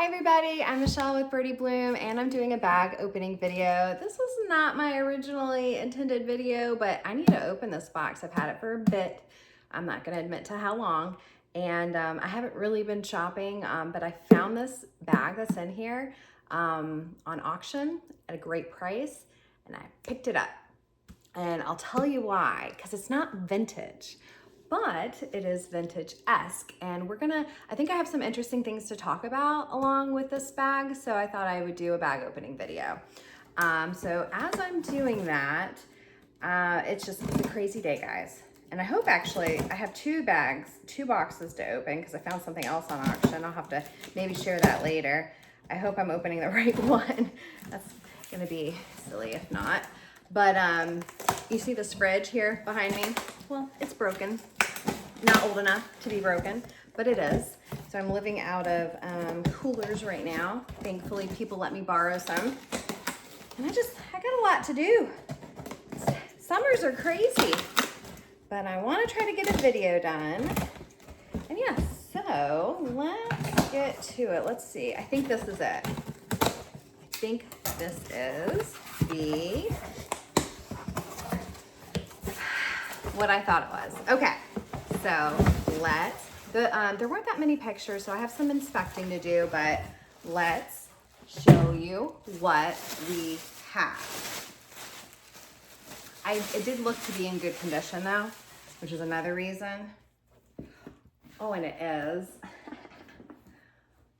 Hi everybody, I'm Michelle with Birdie Bloom and I'm doing a bag opening video. This was not my originally intended video, but I need to open this box. I've had it for a bit. I'm not going to admit to how long. And I haven't really been shopping, but I found this bag that's in here on auction at a great price and I picked it up. And I'll tell you why, because it's not vintage, but it is vintage-esque. And I think I have some interesting things to talk about along with this bag, so I thought I would do a bag opening video. So as I'm doing that, it's a crazy day, guys. And I hope actually, I have two boxes to open because I found something else on auction. I'll have to maybe share that later. I hope I'm opening the right one. That's gonna be silly if not. But you see this fridge here behind me? Well, it's broken. Not old enough to be broken, but it is. So I'm living out of coolers right now. Thankfully, people let me borrow some. And I got a lot to do. Summers are crazy, but I want to try to get a video done. And yeah, so let's get to it. Let's see. I think this is it. I think this is what I thought it was. Okay, so there weren't that many pictures, so I have some inspecting to do, but let's show you what we have. It did look to be in good condition though, which is another reason. Oh, and it is.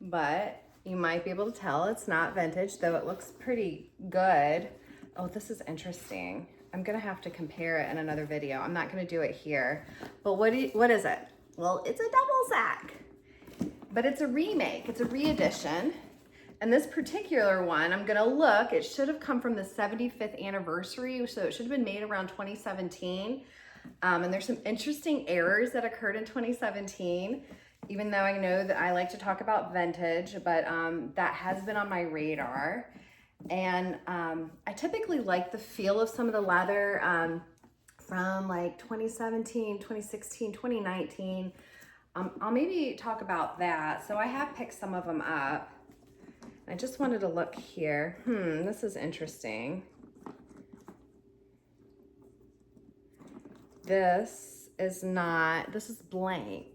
But you might be able to tell it's not vintage, though it looks pretty good. Oh, this is interesting. I'm gonna have to compare it in another video. I'm not gonna do it here. But what is it? Well, it's a Duffle Sac, but it's a remake, it's a re-edition. And this particular one, I'm gonna look, it should have come from the 75th anniversary, so it should have been made around 2017. And there's some interesting errors that occurred in 2017, even though I know that I like to talk about vintage, but that has been on my radar. And I typically like the feel of some of the leather from like 2017, 2016, 2019. I'll maybe talk about that. So I have picked some of them up. I just wanted to look here. This is interesting. This is blank.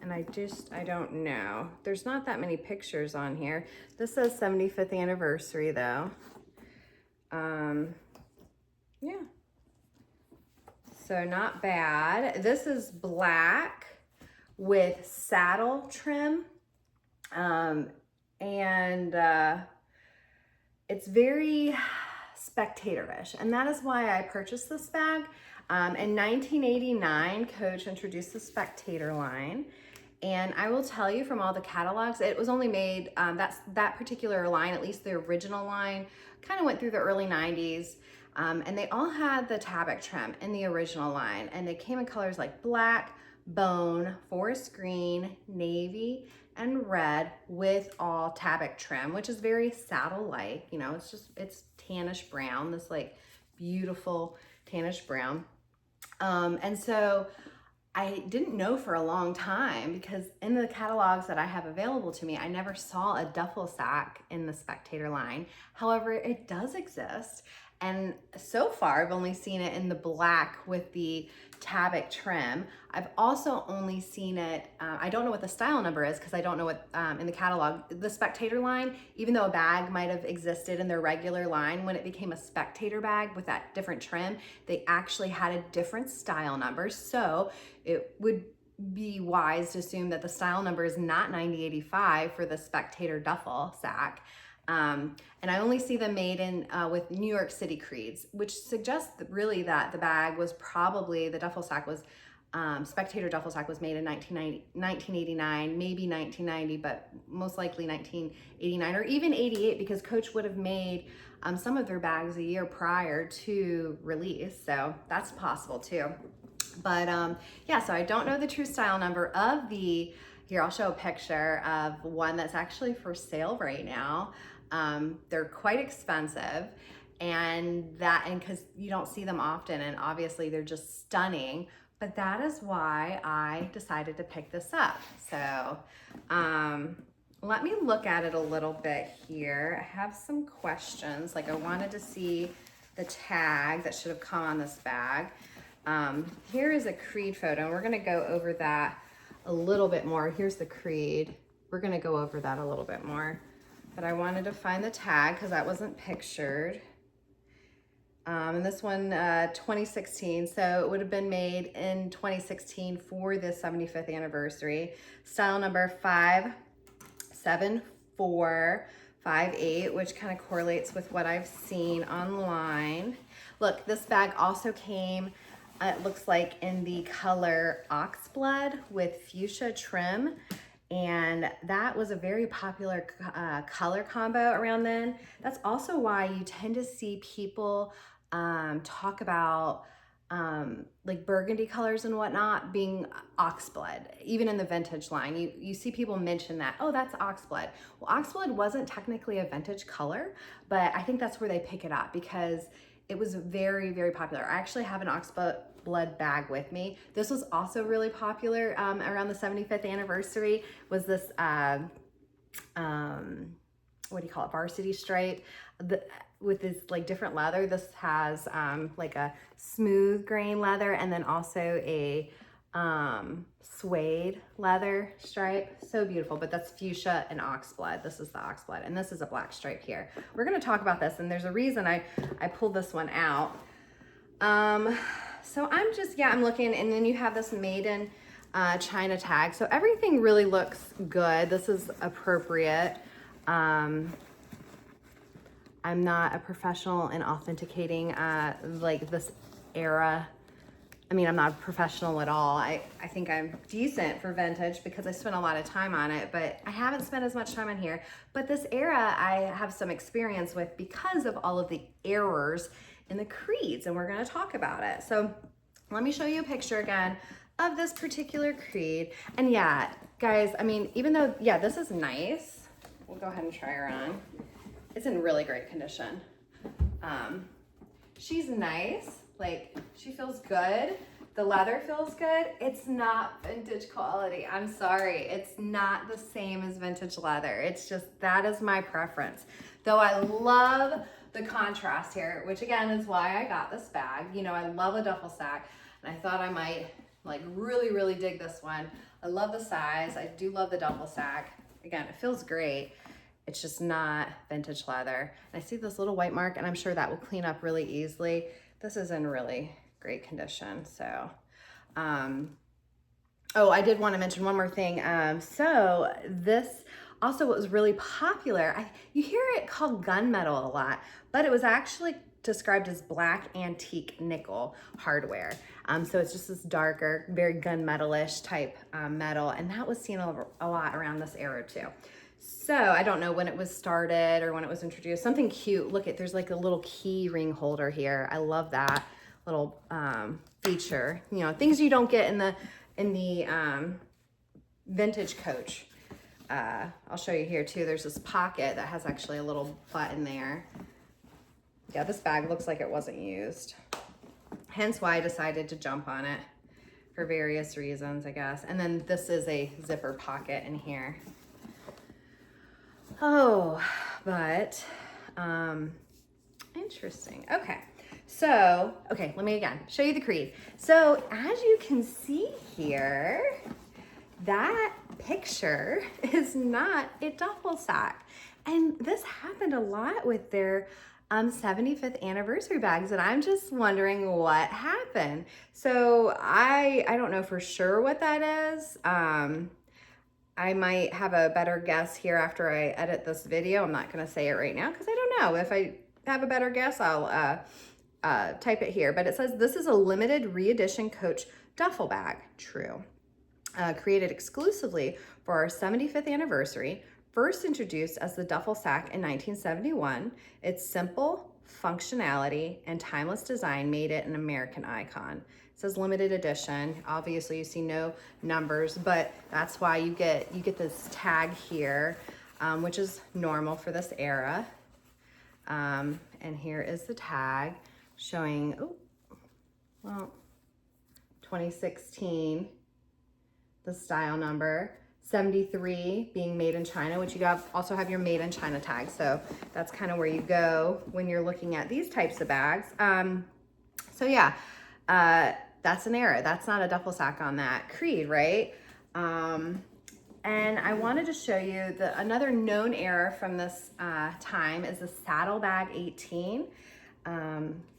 And I don't know. There's not that many pictures on here. This says 75th anniversary though. Yeah. So not bad. This is black with saddle trim. It's very Spectator-ish. And that is why I purchased this bag. In 1989, Coach introduced the Spectator line. And I will tell you from all the catalogs, it was only made, that particular line, at least the original line, kind of went through the early 90s. And they all had the Tabak trim in the original line. And they came in colors like black, bone, forest green, navy, and red with all Tabak trim, which is very saddle-like. You know, it's tannish brown, this like beautiful tannish brown. And so I didn't know for a long time because in the catalogs that I have available to me, I never saw a Duffle Sac in the Spectator line. However, it does exist. And so far, I've only seen it in the black with the Tabak trim. I've also only seen it, I don't know what the style number is because I don't know what in the catalog. The Spectator line, even though a bag might have existed in their regular line, when it became a Spectator bag with that different trim, they actually had a different style number. So it would be wise to assume that the style number is not 9085 for the Spectator Duffle Sac. And I only see them made in with New York City creeds, which suggests that really that the bag was probably, the Duffle Sac was, Spectator Duffle Sac was made in 1989, maybe 1990, but most likely 1989 or even 88 because Coach would have made some of their bags a year prior to release. So that's possible too. But yeah, so I don't know the true style number of here I'll show a picture of one that's actually for sale right now. They're quite expensive and because you don't see them often and obviously they're just stunning, but that is why I decided to pick this up. So let me look at it a little bit here. I have some questions. Like I wanted to see the tag that should have come on this bag. Here is a Creed photo. We're gonna go over that a little bit more. Here's the Creed. We're gonna go over that a little bit more. But I wanted to find the tag because that wasn't pictured. And this one, 2016, so it would have been made in 2016 for the 75th anniversary. Style number 57458, which kind of correlates with what I've seen online. Look, this bag also came, it looks like in the color Oxblood with fuchsia trim. And that was a very popular color combo around then. That's also why you tend to see people talk about like burgundy colors and whatnot being oxblood. Even in the vintage line, you see people mention that, oh, that's oxblood. Well, oxblood wasn't technically a vintage color, but I think that's where they pick it up because it was very, very popular. I actually have an oxblood bag with me. This was also really popular around the 75th anniversary, was this, what do you call it, varsity stripe. With this like different leather. This has like a smooth grain leather and then also a suede leather stripe. So beautiful, but that's fuchsia and oxblood. This is the oxblood and this is a black stripe here. We're gonna talk about this and there's a reason I pulled this one out. So I'm just, I'm looking, and then you have this made in China tag. So everything really looks good. This is appropriate. I'm not a professional in authenticating like this era. I mean, I'm not a professional at all. I think I'm decent for vintage because I spent a lot of time on it, but I haven't spent as much time on here. But this era I have some experience with because of all of the errors in the creeds, and we're gonna talk about it. So let me show you a picture again of this particular creed. And yeah, guys, I mean, even though, yeah, this is nice, we'll go ahead and try her on. It's in really great condition. She's nice, like she feels good. The leather feels good. It's not vintage quality. I'm sorry, it's not the same as vintage leather. It's just, that is my preference. Though I love the contrast here, which again is why I got this bag. You know, I love a duffel sack and I thought I might like really, really dig this one. I love the size. I do love the duffel sack. Again, it feels great. It's just not vintage leather. And I see this little white mark and I'm sure that will clean up really easily. This is in really great condition. So, oh, I did want to mention one more thing. So this also was really popular. You hear it called gunmetal a lot, but it was actually described as black antique nickel hardware. So it's just this darker, very gunmetal-ish type metal. And that was seen a lot around this era too. So I don't know when it was started or when it was introduced. Something cute. Look at, there's like a little key ring holder here. I love that little feature. You know, things you don't get in the vintage coach. I'll show you here too. There's this pocket that has actually a little button there. Yeah, this bag looks like it wasn't used. Hence why I decided to jump on it for various reasons, I guess. And then this is a zipper pocket in here. Oh, but interesting. Okay, so, okay, let me again show you the creed. So as you can see here, that picture is not a duffel sack. And this happened a lot with their 75th anniversary bags, and I'm just wondering what happened. So I don't know for sure what that is. I might have a better guess here after I edit this video. I'm not gonna say it right now because I don't know. If I have a better guess, I'll type it here. But it says, this is a limited re-edition Coach duffel bag. True. Created exclusively for our 75th anniversary, first introduced as the duffel sack in 1971. Its simple functionality and timeless design made it an American icon. It says limited edition. Obviously you see no numbers, but that's why you get this tag here, which is normal for this era. And here is the tag showing, 2016, the style number 73 being made in China, which you also have your made in China tag. So that's kind of where you go when you're looking at these types of bags. So yeah, that's an error. That's not a duffel sack on that Creed, right? And I wanted to show you another known error from this time is the saddlebag 18.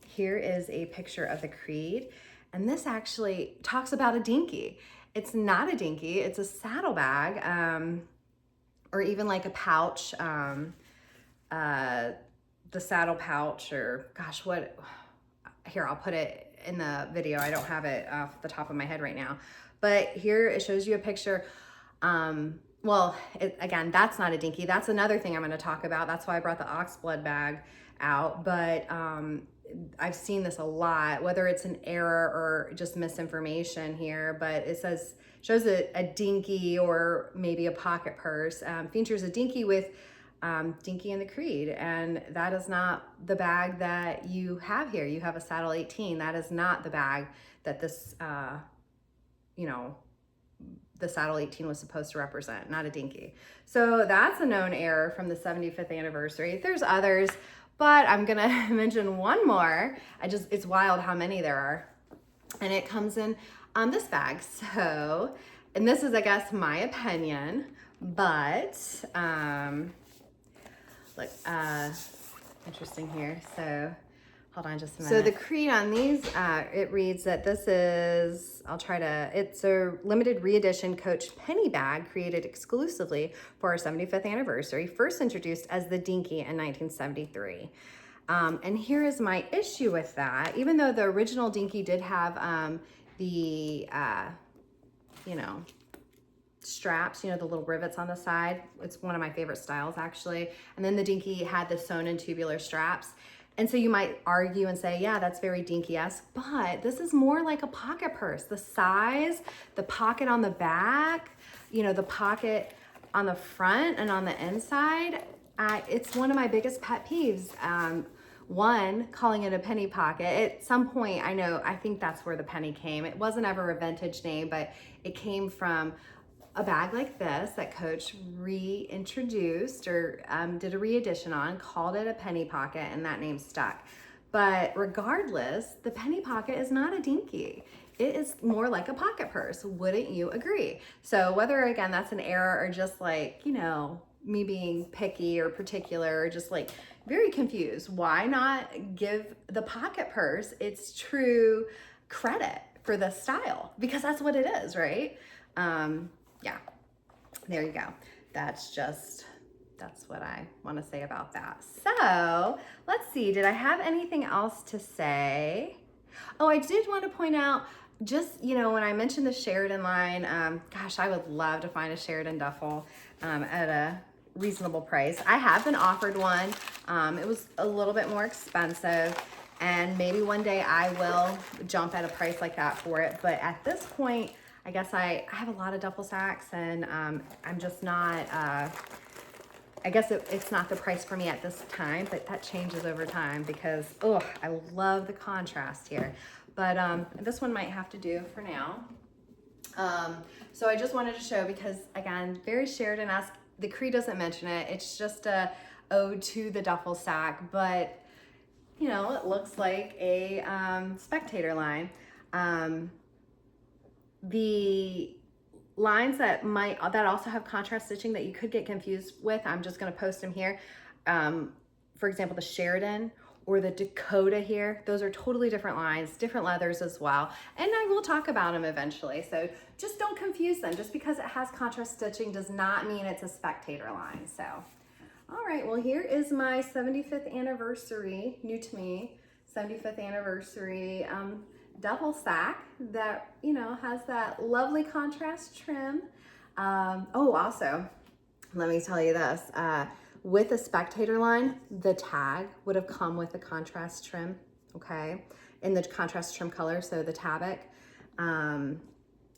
Here is a picture of the Creed, and this actually talks about a dinky. It's not a dinky, it's a saddlebag, or even like a pouch, the saddle pouch, or gosh, here, I'll put it in the video. I don't have it off the top of my head right now, but here it shows you a picture. Well, again, that's not a dinky. That's another thing I'm going to talk about. That's why I brought the ox blood bag out. But I've seen this a lot, whether it's an error or just misinformation here, but it shows a dinky or maybe a pocket purse, features a dinky with dinky in the Creed, and that is not the bag that you have here. You have a saddle 18. That is not the bag that this, the saddle 18 was supposed to represent, not a dinky. So that's a known error from the 75th anniversary. There's others, but I'm gonna mention one more. It's wild how many there are. And it comes in this bag. So, and this is, I guess, my opinion, but look, interesting here. So hold on just a minute. So the Creed on these, it reads that this is, it's a limited re-edition Coach penny bag created exclusively for our 75th anniversary, first introduced as the Dinky in 1973. And here is my issue with that. Even though the original Dinky did have the, straps, the little rivets on the side. It's one of my favorite styles, actually. And then the Dinky had the sewn in tubular straps. And so you might argue and say, yeah, that's very Dinky-esque, but this is more like a pocket purse. The size, the pocket on the back, the pocket on the front and on the inside, it's one of my biggest pet peeves. One, calling it a penny pocket. At some point, I think that's where the penny came. It wasn't ever a vintage name, but it came from a bag like this that Coach reintroduced or did a re-edition on, called it a penny pocket, and that name stuck. But regardless, the penny pocket is not a dinky. It is more like a pocket purse. Wouldn't you agree? So whether, again, that's an error or just like, me being picky or particular or just like very confused, why not give the pocket purse its true credit for the style? Because that's what it is, right? Yeah, there you go. That's what I want to say about that. So let's see, did I have anything else to say? Oh, I did want to point out, just, when I mentioned the Sheridan line, gosh, I would love to find a Sheridan duffel at a reasonable price. I have been offered one. It was a little bit more expensive, and maybe one day I will jump at a price like that for it. But at this point, I guess I have a lot of duffel sacks, and I'm just not, I guess it's not the price for me at this time, but that changes over time because, I love the contrast here. But this one might have to do for now. So I just wanted to show because, again, very Sheridan-esque. The Creed doesn't mention it. It's just a ode to the duffel sack, but, it looks like a Spectator line. The lines that also have contrast stitching that you could get confused with, I'm just going to post them here. For example, the Sheridan or the Dakota here, those are totally different lines, different leathers as well. And I will talk about them eventually. So just don't confuse them. Just because it has contrast stitching does not mean it's a Spectator line. So, all right, well, here is my 75th anniversary, new to me, 75th anniversary duffel sack that, has that lovely contrast trim. Also, let me tell you this, with a Spectator line, the tag would have come with a contrast trim, okay? In the contrast trim color, so the tabic.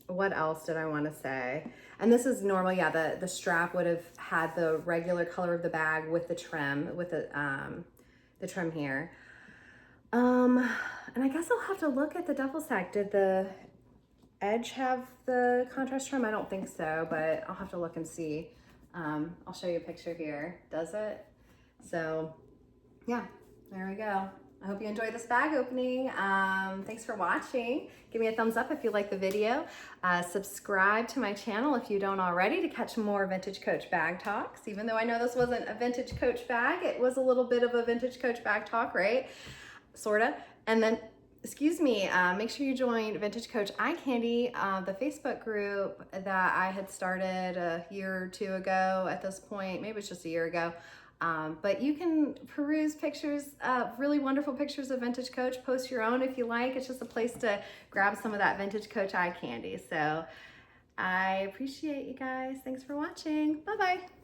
What else did I want to say? And this is normal, yeah, the strap would have had the regular color of the bag with the trim, with the trim here. And I guess I'll have to look at the duffel sack. Did the edge have the contrast trim? I don't think so, but I'll have to look and see. I'll show you a picture here. Does it? So yeah, there we go. I hope you enjoyed this bag opening. Thanks for watching. Give me a thumbs up if you like the video. Subscribe to my channel if you don't already to catch more Vintage Coach bag talks. Even though I know this wasn't a Vintage Coach bag, it was a little bit of a Vintage Coach bag talk, right? Sorta. And then, excuse me, make sure you join Vintage Coach Eye Candy, the Facebook group that I had started a year or two ago at this point. Maybe it's just a year ago. But you can peruse pictures, really wonderful pictures of Vintage Coach, post your own if you like. It's just a place to grab some of that Vintage Coach eye candy. So I appreciate you guys. Thanks for watching. Bye-bye.